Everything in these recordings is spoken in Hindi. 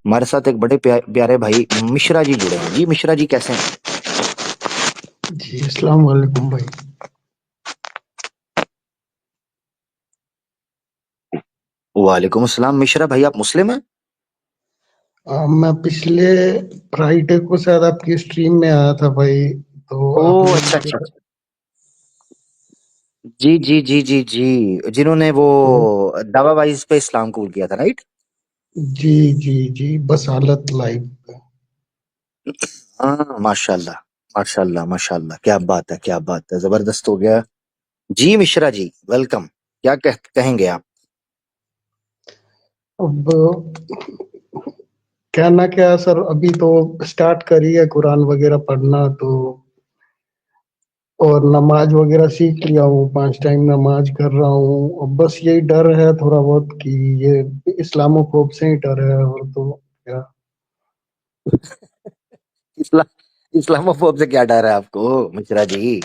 हमारे साथ एक बड़े प्यारे भाई मिश्रा जी जुड़े हैं। जी मिश्रा जी कैसे हैं? जी अस्सलाम वालेकुम भाई। वालेकुम अस्सलाम। मिश्रा भाई आप मुस्लिम हैं? मैं पिछले फ्राइडे को शायद आपकी स्ट्रीम में आया था भाई, तो ओह आपने अच्छा मुझे अच्छा अच्छा। जी जी जी जी जी, जिन्होंने वो तो दावा वाइज पे इस्लाम कबूल किया था, राइट? जी जी जी बसालत लाइव पे। हाँ माशाल्लाह माशाल्लाह माशाल्लाह, क्या बात है क्या बात है, जबरदस्त हो गया। जी मिश्रा जी वेलकम। क्या कहेंगे आप? अब कहना क्या सर, अभी तो स्टार्ट करी है कुरान वगैरह पढ़ना, तो और नमाज वगैरह सीख लिया हूँ, 5 टाइम नमाज कर रहा हूँ। अब बस यही डर है थोड़ा बहुत कि ये इस्लामोफोब से ही डर है, और तो क्या। इस्लाम इस्लामोफोब से क्या डर है आपको मिश्रा जी?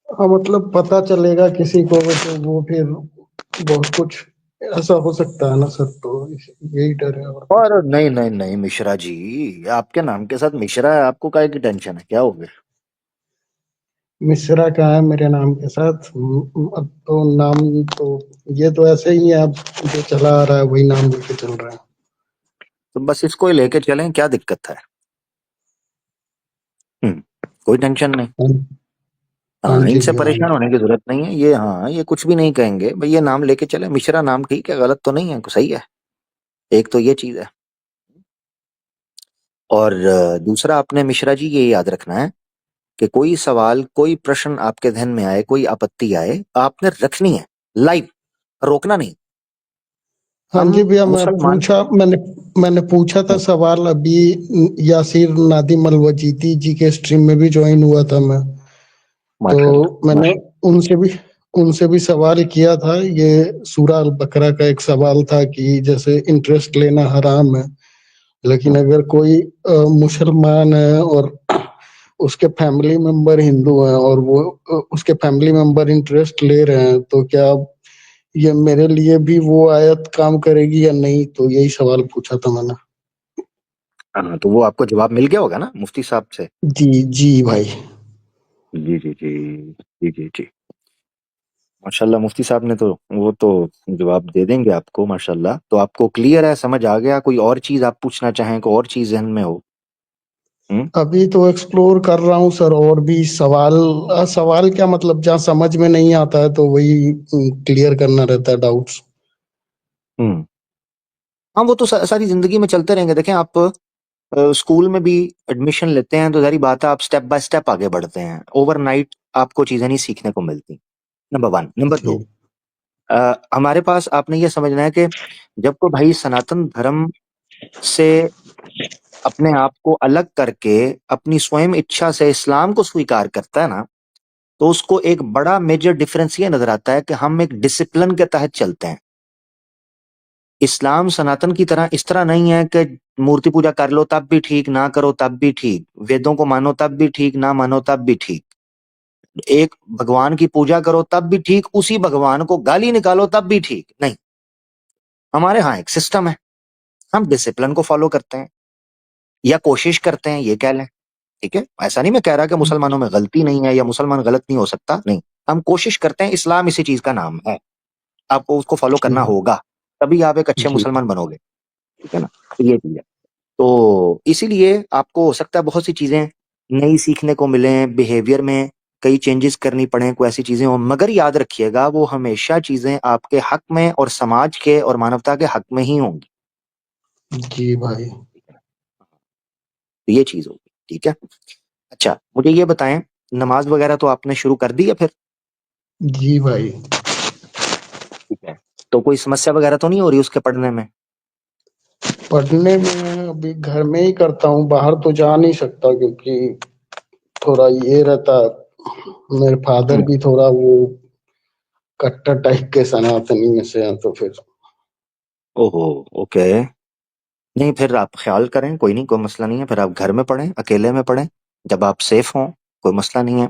हाँ मतलब पता चलेगा किसी को तो वो फिर बहुत कुछ ऐसा हो सकता है ना सर, तो यही डर है और कुछ और नहीं। नहीं नहीं नहीं मिश्रा जी, आपके नाम के साथ मिश्रा है, आपको काहे की टेंशन है, क्या हो गया? मिश्रा का है मेरे नाम के साथ। अब तो नाम तो ये तो ऐसे ही है, अब जो चला आ रहा है वही नाम लेके चल रहा है। तो बस इसको ही लेके चलें, क्या दिक्कत है? हम्म, कोई टेंशन नहीं। हाँ हाँ हाँ जी इनसे हाँ परेशान जी। होने की जरूरत नहीं है। ये हाँ ये कुछ भी नहीं कहेंगे भाई, ये नाम लेके चले, मिश्रा नाम ठीक है, गलत तो नहीं है, सही है। एक तो ये चीज है। और दूसरा आपने मिश्रा जी ये याद रखना है कि कोई सवाल कोई प्रश्न आपके ध्यान में आए, कोई आपत्ति आए, आपने रखनी है लाइव, रोकना नहीं। हाँ हम जी भैया, मुसलमान। मैंने पूछा था हम्म, सवाल अभी। यासिर नादिम अलवजीती जी के स्ट्रीम में भी ज्वाइन हुआ था मैं, तो माशाल्लाह मैंने माशाल्लाह। उनसे भी उनसे भी सवाल किया था। ये सूरा अल बकरा का एक सवाल था कि जैसे इंटरेस्ट लेना हराम है, लेकिन हम्म, अगर कोई मुसलमान है और उसके फैमिली मेंबर हिंदू हैं और वो उसके फैमिली मेंबर इंटरेस्ट ले रहे हैं, तो क्या ये मेरे लिए भी वो आयत काम करेगी या नहीं, तो यही सवाल पूछा था मैंने। हाँ तो वो आपको जवाब मिल गया होगा ना मुफ्ती साहब से? जी जी भाई। जी जी जी जी जी जी। माशाल्लाह मुफ्ती साहब ने तो वो तो जवाब दे देंगे आपको माशाल्लाह। तो आपको क्लियर है, समझ आ गया? कोई और चीज आप पूछना चाहें, कोई और चीज जहन में हो? हम्म। अभी तो एक्सप्लोर कर रहा हूँ सर, और भी सवाल। सवाल क्या मतलब, जहाँ समझ में नहीं आता है तो वही क्लियर करना रहता है, डाउट्स। हम्म। हाँ वो तो सारी जिंदगी में चलते रहेंगे। देखें आप स्कूल में भी एडमिशन लेते हैं तो जारी बात है, आप स्टेप बाय स्टेप आगे बढ़ते हैं, ओवरनाइट आपको चीजें नहीं सीखने को मिलती। Number one. नंबर जी टू, हमारे पास आपने ये समझना है कि जब तो भाई सनातन धर्म से अपने आप को अलग करके अपनी स्वयं इच्छा से इस्लाम को स्वीकार करता है ना, तो उसको एक बड़ा मेजर डिफरेंस ये नजर आता है कि हम एक डिसिप्लिन के तहत चलते हैं। इस्लाम सनातन की तरह इस तरह नहीं है कि मूर्ति पूजा कर लो तब भी ठीक, ना करो तब भी ठीक, वेदों को मानो तब भी ठीक, ना मानो तब भी ठीक, एक भगवान की पूजा करो तब भी ठीक, उसी भगवान को गाली निकालो तब भी ठीक नहीं। हमारे यहाँ एक सिस्टम है, हम डिसिप्लिन को फॉलो करते हैं या कोशिश करते हैं, ये कह लें। ठीक है, ऐसा नहीं मैं कह रहा कि मुसलमानों में गलती नहीं है या मुसलमान गलत नहीं हो सकता, नहीं। हम कोशिश करते हैं, इस्लाम इसी चीज का नाम है, आपको उसको फॉलो करना जी होगा, तभी आप एक अच्छे जी मुसलमान बनोगे। ठीक है ना? तो ये चीज है। तो इसीलिए आपको हो सकता है बहुत सी चीजें नई सीखने को मिले, बिहेवियर में कई चेंजेस करनी पड़े, कोई ऐसी चीजें हो, मगर याद रखिएगा वो हमेशा चीजें आपके हक में और समाज के और मानवता के हक में ही होंगी। जी भाई। तो ये चीज होगी। ठीक है। अच्छा मुझे ये बताएं, नमाज वगैरह तो आपने शुरू कर दी है फिर? जी भाई। ठीक है। तो कोई समस्या वगैरह तो नहीं हो रही उसके पढ़ने में? पढ़ने में अभी घर में ही करता हूँ, बाहर तो जा नहीं सकता क्योंकि थोड़ा ये रहता है। मेरे फादर हम्म। भी थोड़ा वो कट्टर टाइप के सनातनी में से हैं, तो फिर। ओहो। ओके। नहीं फिर आप ख्याल करें, कोई नहीं, कोई मसला नहीं है, फिर आप घर में पढ़ें, अकेले में पढ़ें, जब आप सेफ हों, कोई मसला नहीं है।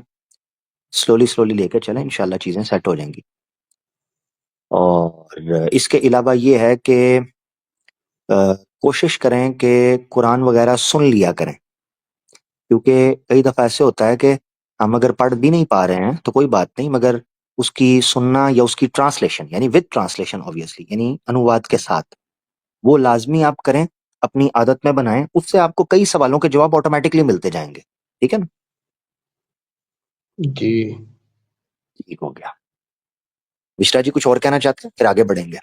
स्लोली स्लोली लेकर चलें, इंशाल्लाह चीजें सेट हो जाएंगी। और इसके अलावा ये है कि कोशिश करें कि कुरान वगैरह सुन लिया करें, क्योंकि कई दफ़ा ऐसे होता है कि हम अगर पढ़ भी नहीं पा रहे हैं तो कोई बात नहीं, मगर उसकी सुनना या उसकी ट्रांसलेशन यानी विद ट्रांसलेशन ऑब्वियसली यानी अनुवाद के साथ, वो लाजमी आप करें, अपनी आदत में बनाएं। उससे आपको कई सवालों के जवाब ऑटोमेटिकली मिलते जाएंगे। ठीक है ना? जी ठीक हो गया। मिश्रा जी कुछ और कहना चाहते हैं, फिर आगे बढ़ेंगे।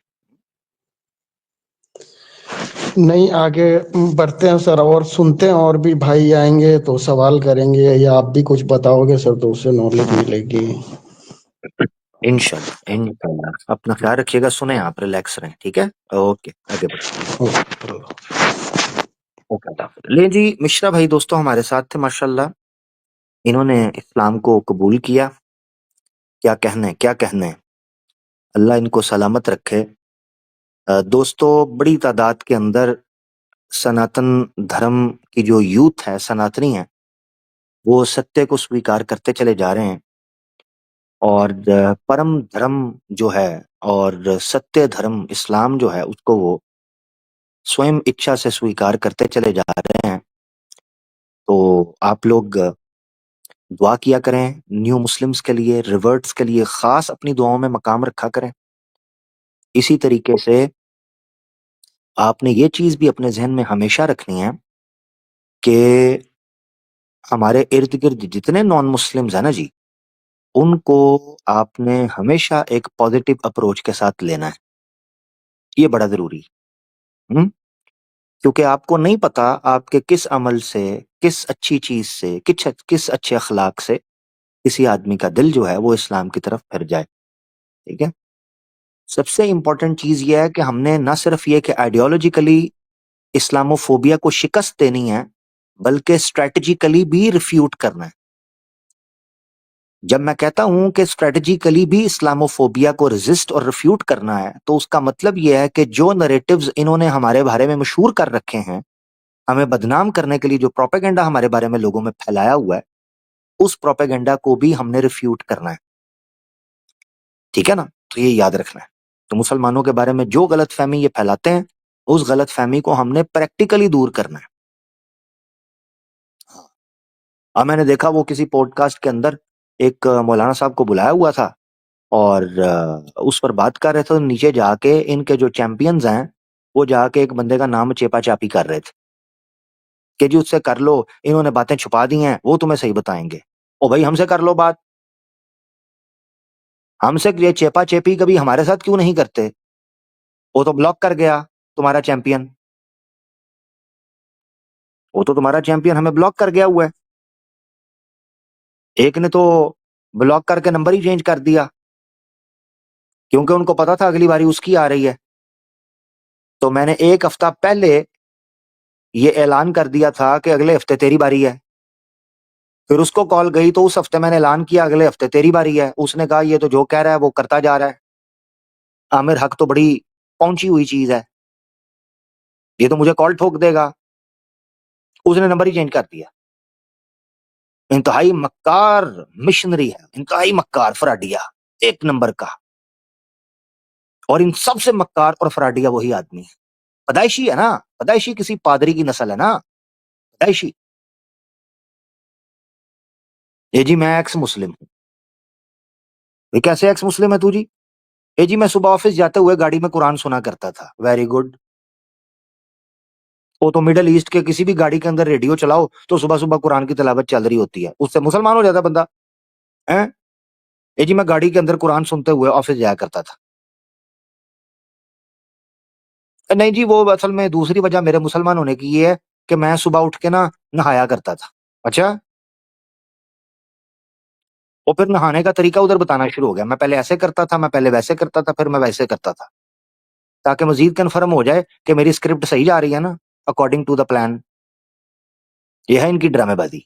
नहीं, आगे बढ़ते हैं सर, और सुनते हैं, और भी भाई आएंगे तो सवाल करेंगे या आप भी कुछ बताओगे सर तो उससे नॉलेज मिलेगी। इंशाल्लाह इंशाल्लाह, अपना ख्याल रखिएगा, सुने आप, रिलैक्स रहें। ठीक है, ओके, आगे बढ़ते ओके। ले जी, मिश्रा भाई दोस्तों हमारे साथ थे माशाल्लाह, इन्होंने इस्लाम को कबूल किया। क्या कहने, क्या कहने, अल्लाह इनको सलामत रखे। दोस्तों बड़ी तादाद के अंदर सनातन धर्म की जो यूथ है, सनातनी है, वो सत्य को स्वीकार करते चले जा रहे हैं, और परम धर्म जो है और सत्य धर्म इस्लाम जो है उसको वो स्वयं इच्छा से स्वीकार करते चले जा रहे हैं। तो आप लोग दुआ किया करें न्यू मुस्लिम्स के लिए, रिवर्ट्स के लिए खास अपनी दुआओं में मकाम रखा करें। इसी तरीके से आपने ये चीज भी अपने जहन में हमेशा रखनी है कि हमारे इर्द गिर्द जितने नॉन मुस्लिम्स हैं ना जी, उनको आपने हमेशा एक पॉजिटिव अप्रोच के साथ लेना है। ये बड़ा जरूरी है। क्योंकि आपको नहीं पता आपके किस अमल से, किस अच्छी चीज से, किस अच्छे अखलाक से किसी आदमी का दिल जो है वो इस्लाम की तरफ फिर जाए। ठीक है, सबसे इंपॉर्टेंट चीज ये है कि हमने ना सिर्फ ये कि आइडियोलॉजिकली इस्लामोफोबिया को शिकस्त देनी है, बल्कि स्ट्रेटजिकली भी रिफ्यूट करना है। जब मैं कहता हूं कि स्ट्रेटजिकली भी इस्लामोफोबिया को रेजिस्ट और रिफ्यूट करना है, तो उसका मतलब यह है कि जो नरेटिव्स इन्होंने हमारे बारे में मशहूर कर रखे हैं, हमें बदनाम करने के लिए जो प्रोपेगेंडा हमारे बारे में लोगों में फैलाया हुआ है, उस प्रोपेगेंडा को भी हमने रिफ्यूट करना है। ठीक है ना? तो ये याद रखना है। तो मुसलमानों के बारे में जो गलत फहमी ये फैलाते हैं, उस गलत फहमी को हमने प्रैक्टिकली दूर करना है। हाँ। अब मैंने देखा वो किसी पॉडकास्ट के अंदर एक मौलाना साहब को बुलाया हुआ था, और उस पर बात कर रहे थे, तो नीचे जाके इनके जो चैंपियंस हैं वो जाके एक बंदे का नाम चेपा चापी कर रहे थे कि जी उससे कर लो, इन्होंने बातें छुपा दी हैं, वो तुम्हें सही बताएंगे। ओ भाई, हमसे कर लो बात, हमसे ये चेपा चेपी कभी हमारे साथ क्यों नहीं करते? वो तो ब्लॉक कर गया तुम्हारा चैंपियन, वो तो तुम्हारा चैंपियन हमें ब्लॉक कर गया हुआ है। एक ने तो ब्लॉक करके नंबर ही चेंज कर दिया, क्योंकि उनको पता था अगली बारी उसकी आ रही है। तो मैंने एक हफ्ता पहले ये ऐलान कर दिया था कि अगले हफ्ते तेरी बारी है। फिर उसको कॉल गई तो उस हफ्ते मैंने ऐलान किया अगले हफ्ते तेरी बारी है। उसने कहा ये तो जो कह रहा है वो करता जा रहा है, आमिर हक तो बड़ी पहुंची हुई चीज है, ये तो मुझे कॉल ठोक देगा। उसने नंबर ही चेंज कर दिया। इंतहाई मक्कार मिशनरी है, इंतहाई मक्कार फराडिया, एक नंबर का। और इन सबसे मक्कार और फराडिया वही आदमी है, पैदाइशी है ना, पैदाइशी किसी पादरी की नस्ल है ना, पैदाइशी। ये जी मैं एक्स मुस्लिम हूँ। ये कैसे एक्स मुस्लिम है तू जी? ये जी मैं सुबह ऑफिस जाते हुए गाड़ी में कुरान सुना करता था। Very good. वो तो मिडल ईस्ट के किसी भी गाड़ी के अंदर रेडियो चलाओ तो सुबह सुबह कुरान की तिलावत चल रही होती है, उससे मुसलमान हो जाता बंदा है। ये जी मैं गाड़ी के अंदर कुरान सुनते हुए ऑफिस जाया करता था। नहीं जी, वो असल में दूसरी वजह मेरे मुसलमान होने की ये है कि मैं सुबह उठ के ना नहाया करता था। अच्छा, वो फिर नहाने का तरीका उधर बताना शुरू हो गया। मैं पहले ऐसे करता था, मैं पहले वैसे करता था, फिर मैं वैसे करता था, ताकि मजीद कंफर्म हो जाए कि मेरी स्क्रिप्ट सही जा रही है ना, अकॉर्डिंग टू द प्लान। ये है इनकी ड्रामेबाजी।